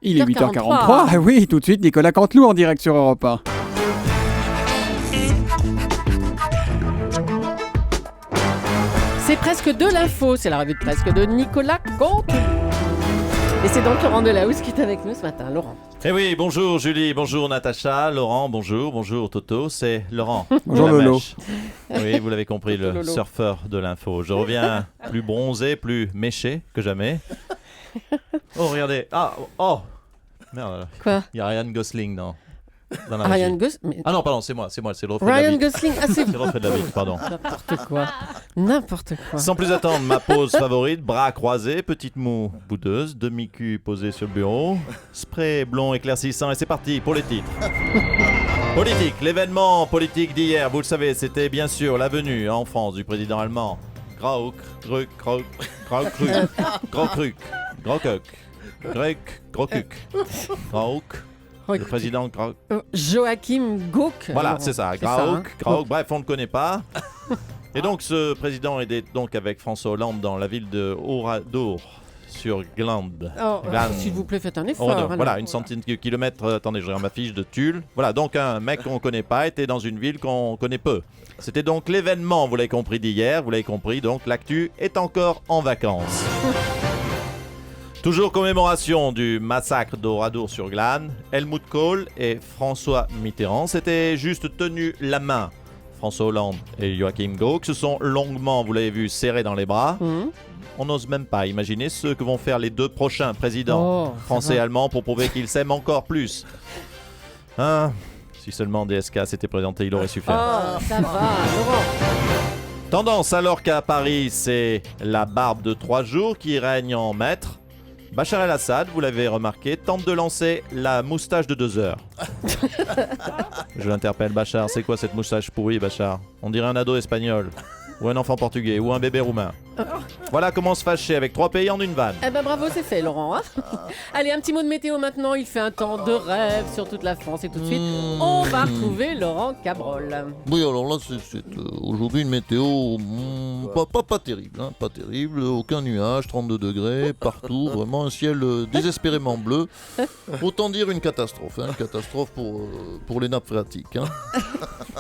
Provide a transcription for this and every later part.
Il est 8h43. Ah oui, tout de suite, Nicolas Canteloup en direct sur Europe 1. C'est presque de l'info, c'est la revue de presque de Nicolas Canteloup. Et c'est donc Laurent Delahousse qui est avec nous ce matin. Laurent. Eh oui, bonjour Julie, bonjour Natacha, Laurent, bonjour Toto, c'est Laurent. Bonjour Lolo. Oui, vous l'avez compris, le Lolo. surfeur de l'info. Je reviens plus bronzé, plus méché que jamais. Oh, regardez. Ah, oh merde, Quoi? il y a Ryan Gosling dans la Ryan régie. Gosling. Ah non, pardon, c'est moi, c'est le reflet de la Ryan vie. Gosling. Ah, c'est C'est le reflet de la vie, pardon. N'importe quoi. Sans plus attendre, ma pose favorite, bras croisés, petite moue boudeuse, demi-cul posé sur le bureau, spray blond éclaircissant et c'est parti pour les titres. Politique, l'événement politique d'hier, vous le savez, c'était bien sûr la venue en France du président allemand. Grau Kruk, Grau Kruk, le président Grau. Joachim Gauck. Voilà, Laurent. c'est ça, C'est ça, hein. Grauk, bref, on ne le connaît pas. Et donc, ce président est donc avec François Hollande dans la ville de Oradour, sur Glande. Oh, Glande. s'il vous plaît, faites un effort. Oradour, alors. voilà, une centaine de kilomètres. Attendez, je regarde ma fiche de Tulle. Voilà, donc un mec qu'on ne connaît pas était dans une ville qu'on connaît peu. C'était donc l'événement, vous l'avez compris, d'hier. Vous l'avez compris, donc l'actu est encore en vacances. Toujours commémoration du massacre d'Oradour-sur-Glane, Helmut Kohl et François Mitterrand s'étaient juste tenus la main. François Hollande et Joachim Gauck se sont longuement, vous l'avez vu, serrés dans les bras. On n'ose même pas imaginer ce que vont faire les deux prochains présidents, français et allemands, pour prouver qu'ils s'aiment encore plus. Hein? Si seulement DSK s'était présenté, il aurait su faire. Oh, ça va, Laurent. Tendance alors qu'à Paris, c'est la barbe de 3 jours qui règne en maître. Bachar el-Assad, vous l'avez remarqué, tente de lancer la moustache de 2 heures. Je l'interpelle, Bachar, c'est quoi cette moustache pourrie, Bachar? On dirait un ado espagnol, ou un enfant portugais, ou un bébé roumain. Voilà comment se fâcher avec 3 pays en une vanne. Eh ben bravo, c'est fait, Laurent. Hein. Allez, un petit mot de météo maintenant. Il fait un temps de rêve sur toute la France. Et tout de suite, on va retrouver Laurent Cabrol. Oui, alors là, c'est aujourd'hui une météo pas terrible. Hein, pas terrible, aucun nuage, 32 degrés, partout, vraiment un ciel désespérément bleu. Autant dire une catastrophe. Une catastrophe pour les nappes phréatiques. Hein.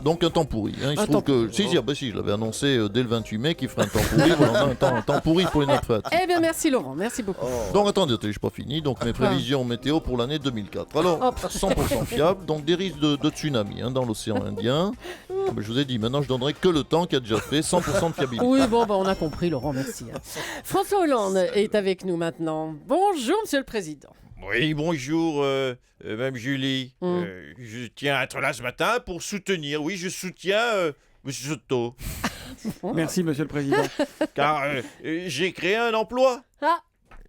Donc un temps pourri. Hein. Il se trouve que... Si, je l'avais annoncé dès le 28 mai qu'il ferait un temps pourri. Voilà, un temps pourri pour les nappes phréatiques. Eh bien, merci Laurent, merci beaucoup. Donc attendez, je suis pas fini. Donc mes prévisions météo pour l'année 2004. Alors 100% fiable, donc des risques de tsunami dans l'océan Indien. Mais je vous ai dit, maintenant je donnerai que le temps qui a déjà fait 100% de fiabilité. Oui, bon, on a compris Laurent, merci. Hein. François Hollande est avec nous maintenant. Bonjour Monsieur le Président. Oui, bonjour, Mme Julie. Je tiens à être là ce matin pour soutenir, oui, je soutiens M. Soto, Merci, Monsieur le Président. car j'ai créé un emploi. Ah,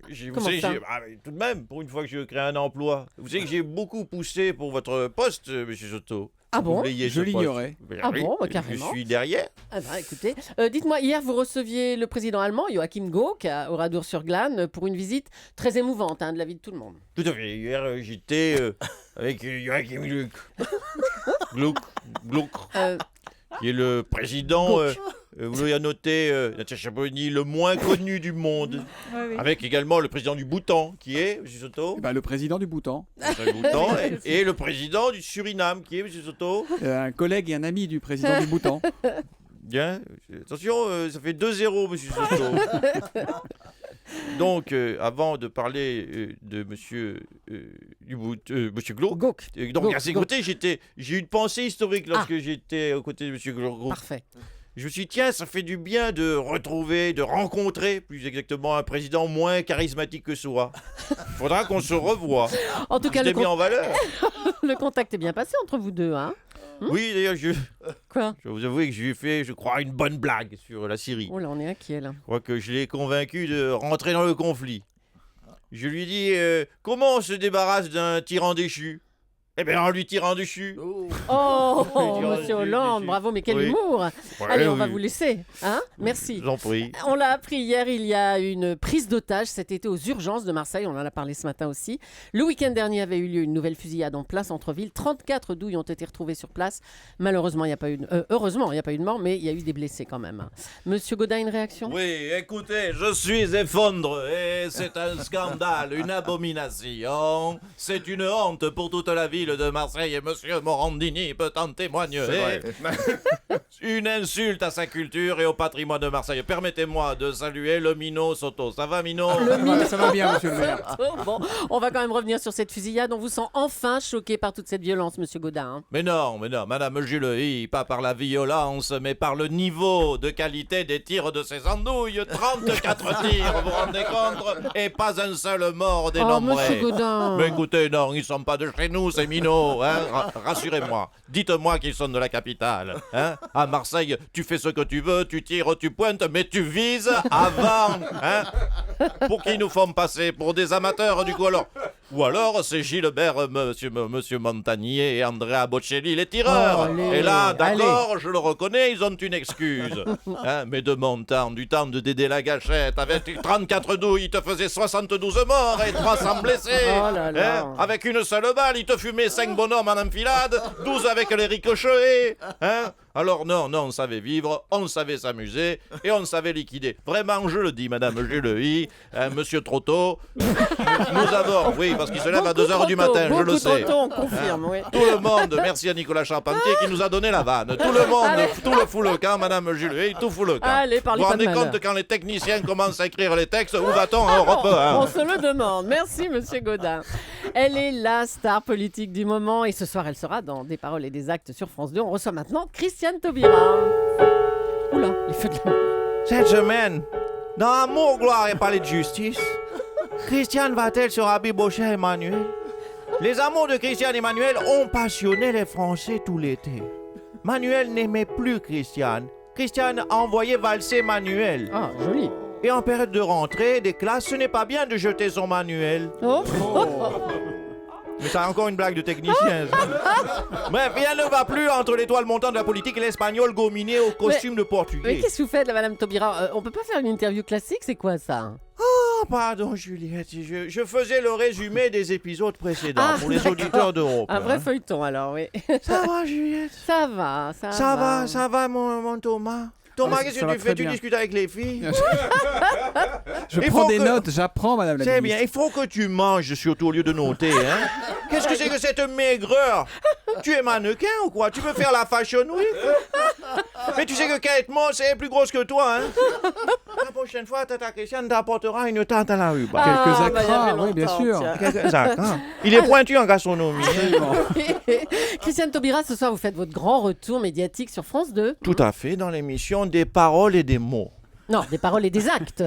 Vous Comment savez, ça mais tout de même, pour une fois que je crée un emploi, vous savez que j'ai beaucoup poussé pour votre poste, M. Soto. Ah bon? Vous l'ayez, Je ce poste. l'ignorais. Ben Ah oui, bon, carrément. Je suis derrière. ah ben, écoutez, dites-moi, hier vous receviez le président allemand Joachim Gauck à Oradour-sur-Glane pour une visite très émouvante de la vie de tout le monde. Tout à fait. Hier, j'étais avec Joachim Gluck, qui est le président, vous l'avez noté, Natacha Polony, le moins connu du monde. Avec également le président du Bhoutan, qui est, M. Soto, Eh ben, le président du Bhoutan, le Bhoutan, et le président du Suriname, qui est, M. Soto. un collègue et un ami du président du Bhoutan. Bien, attention, ça fait 2-0, M. Soto. Donc, avant de parler de Monsieur Gluck, Gauck. donc Gauck, à ses Gauck. côtés, j'ai eu une pensée historique lorsque j'étais aux côtés de Monsieur Gluck. Parfait. Je me suis dit, tiens, ça fait du bien de retrouver, de rencontrer, plus exactement, un président moins charismatique que soi. Faudra qu'on se revoie. En tout cas, Je l'ai mis en valeur. le contact est bien passé entre vous deux, hein? Oui, d'ailleurs, je Quoi? dois vous avouer que je lui ai fait, je crois, une bonne blague sur la Syrie. Oh là, on est inquiet là. Je crois que je l'ai convaincu de rentrer dans le conflit. Je lui ai dit, comment on se débarrasse d'un tyran déchu? Eh bien, en lui tirant dessus. Oh, Oui, monsieur Hollande, bravo, mais quel Oui. humour. Ouais, Allez, on va oui. vous laisser. Hein? Merci. J'en prie. On l'a appris hier, il y a une prise d'otage cet été aux urgences de Marseille. On en a parlé ce matin aussi. Le week-end dernier avait eu lieu une nouvelle fusillade en plein centre-ville. 34 douilles ont été retrouvées sur place. Malheureusement, il n'y a pas eu heureusement, il n'y a pas eu de mort, mais il y a eu des blessés quand même. Monsieur Gaudin, une réaction? Oui, écoutez, je suis effondré. C'est un scandale, une abomination. C'est une honte pour toute la ville de Marseille et monsieur Morandini peut en témoigner. Une insulte à sa culture et au patrimoine de Marseille. Permettez-moi de saluer le Minot Soto. Ça va, Minot? Ça va bien, monsieur le maire. Bon, on va quand même revenir sur cette fusillade. On vous sent enfin choqué par toute cette violence, monsieur Gaudin. Hein. Mais non, madame Jules, pas par la violence, mais par le niveau de qualité des tirs de ces andouilles. 34 tirs, vous vous rendez compte? Et pas un seul mort dénombré. Monsieur Gaudin. Mais écoutez, non, ils sont pas de chez nous, ces minots, hein. Rassurez-moi. Dites-moi qu'ils sont de la capitale, hein. À Marseille, tu fais ce que tu veux, tu tires, tu pointes, mais tu vises avant, hein. Pour qui nous font passer? Pour des amateurs, du coup, alors? Ou alors, c'est Gilbert, monsieur Montagnier et Andrea Bocelli, les tireurs. Oh, allez, et là, d'accord, je le reconnais, ils ont une excuse. Hein, mais de mon temps, du temps de Dédé Lagachette, avec 34 douilles, il te faisait 72 morts et 300 blessés. Oh là là. Hein, avec une seule balle, il te fumait 5 bonhommes en enfilade, 12 avec les ricochets. Hein. Alors non, on savait vivre, on savait s'amuser et on savait liquider. Vraiment, je le dis, madame Jules, monsieur Trotto, nous avons, oui, parce qu'il se lève à 2h du matin, je le sais. Trop tôt, on confirme, oui. Tout le monde, merci à Nicolas Charpentier qui nous a donné la vanne. Tout le monde, Allez. tout le fout le camp, madame Jules, tout fout le camp. Allez, parlez vous vous pas de rendez malheur. compte quand les techniciens commencent à écrire les textes, où va-t-on à Europe 1 On se le demande. Merci, monsieur Gaudin. Elle est la star politique du moment et ce soir, elle sera dans Des paroles et des actes sur France 2. On reçoit maintenant Christiane Taubira. Oula, les feux de la... Cette semaine, dans Amour, Gloire et Palais de Justice, Christiane va-t-elle se rabibocher à Emmanuel? Les amours de Christiane et Emmanuel ont passionné les Français tout l'été. Manuel n'aimait plus Christiane. Christiane a envoyé valser Manuel. Ah, joli. Et en période de rentrée des classes, ce n'est pas bien de jeter son manuel. Oh. Mais c'est encore une blague de technicien. ça. Bref, rien ne va plus entre l'étoile montante de la politique et l'espagnol gominé au costume de Mais portugais. qu'est-ce que vous faites, là, madame Taubira? On peut pas faire une interview classique? C'est quoi ça? Ah, pardon, Juliette, je faisais le résumé des épisodes précédents Ah, pour les d'accord. auditeurs d'Europe. Un vrai hein. feuilleton, alors, oui. Ça va, Juliette? Ça va. Ça va, mon Thomas? Thomas, Ah, qu'est-ce ça que va tu très fais? Tu bien. discutes avec les filles? Je Il prends faut des que- notes, j'apprends, madame la C'est ministre. bien, il faut que tu manges surtout au lieu de noter, hein? Qu'est-ce que c'est que cette maigreur? Tu es mannequin ou quoi? Tu veux faire la Fashion Week? Mais tu sais que Kate Moss est plus grosse que toi, hein? La prochaine fois, Tata Christiane t'apportera une tarte à la rue. Ah, Quelques bah, il y acras, avait oui, bien longtemps, sûr. tiens. Quelques acras. Il est pointu en gastronomie. Christiane Taubira, ce soir, vous faites votre grand retour médiatique sur France 2. Tout à fait, dans l'émission Des paroles et des mots. Non, des paroles et des actes.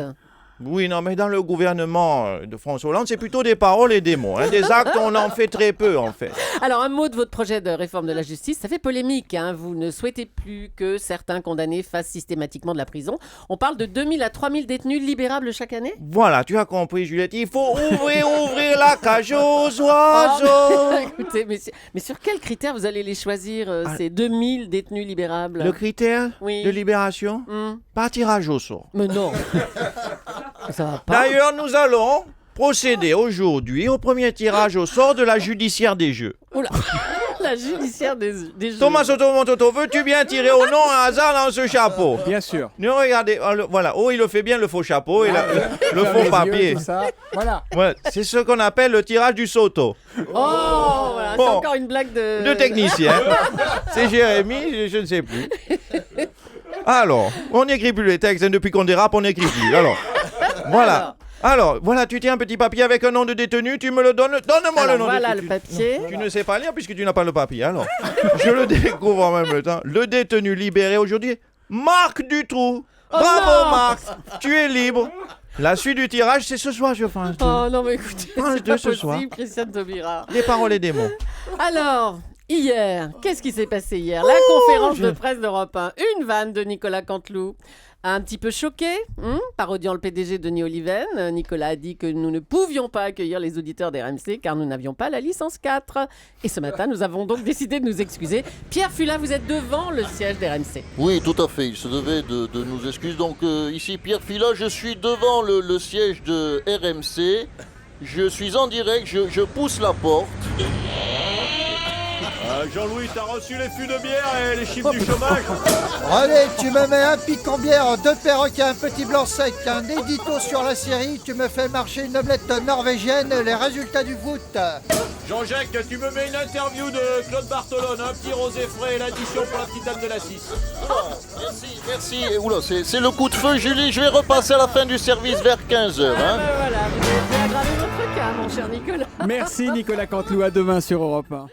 Oui, non, mais dans le gouvernement de François Hollande, c'est plutôt des paroles et des mots. Hein. Des actes, on en fait très peu, en fait. Alors, un mot de votre projet de réforme de la justice. Ça fait polémique. Hein. Vous ne souhaitez plus que certains condamnés fassent systématiquement de la prison. On parle de 2000 à 3000 détenus libérables chaque année. Voilà, tu as compris, Juliette. Il faut ouvrir la cage aux oiseaux. Écoutez, mais sur quels critères vous allez les choisir, ces 2000 détenus libérables? Le critère Oui. de libération, par tirage au sort. Mais non. Ça va pas. D'ailleurs, nous allons procéder aujourd'hui au premier tirage au sort de la judiciaire des jeux. Oula. La judiciaire des jeux. Thomas Soto, mon Toto, veux-tu bien tirer au nom un hasard dans ce chapeau? Bien sûr. Ne regardez, voilà, il le fait bien le faux chapeau et le Ferme faux les yeux, papier. tout ça. Voilà. Ouais, c'est ce qu'on appelle le tirage du Soto. Oh, voilà, Bon. c'est encore une blague de... De technicien. C'est Jérémy, je ne sais plus. Alors, on n'écrit plus les textes, hein, depuis qu'on dérape, on n'écrit plus. Alors, voilà. Alors, voilà, tu tiens un petit papier avec un nom de détenu, tu me le donnes. Donne-moi Alors, le nom voilà de le détenu. papier. Tu ne sais pas lire puisque tu n'as pas le papier. Alors, je le découvre en même temps. Le détenu libéré aujourd'hui, Marc Dutroux. Bravo, non. Marc. Tu es libre. La suite du tirage, c'est ce soir, je pense. Oh non, mais écoutez, France c'est 2 pas ce soir. possible, Christiane Taubira. Des paroles et des mots. Alors, hier, qu'est-ce qui s'est passé hier? La conférence de presse d'Europe 1, une vanne de Nicolas Canteloup. Un petit peu choqué, parodiant le PDG Denis Oliven, Nicolas a dit que nous ne pouvions pas accueillir les auditeurs d'RMC car nous n'avions pas la licence 4. Et ce matin, nous avons donc décidé de nous excuser. Pierre Fula, vous êtes devant le siège d'RMC. Oui, tout à fait. Il se devait de nous excuser. Donc ici, Pierre Fila, je suis devant le siège de RMC. Je suis en direct, je pousse la porte. Jean-Louis, t'as reçu les fûts de bière et les chiffres du chômage? Allez, tu me mets un pic en bière, 2 perroquets, un petit blanc sec, un édito sur la série, tu me fais marcher une omelette norvégienne, les résultats du foot. Jean-Jacques, tu me mets une interview de Claude Bartolone, un petit rosé frais et l'addition pour la petite dame de la 6. Merci. Et oula, c'est le coup de feu, Julie. Je vais repasser à la fin du service vers 15h. Ah ben voilà, vous avez aggravé votre cas, mon cher Nicolas. Merci Nicolas Canteloup, à demain sur Europe 1.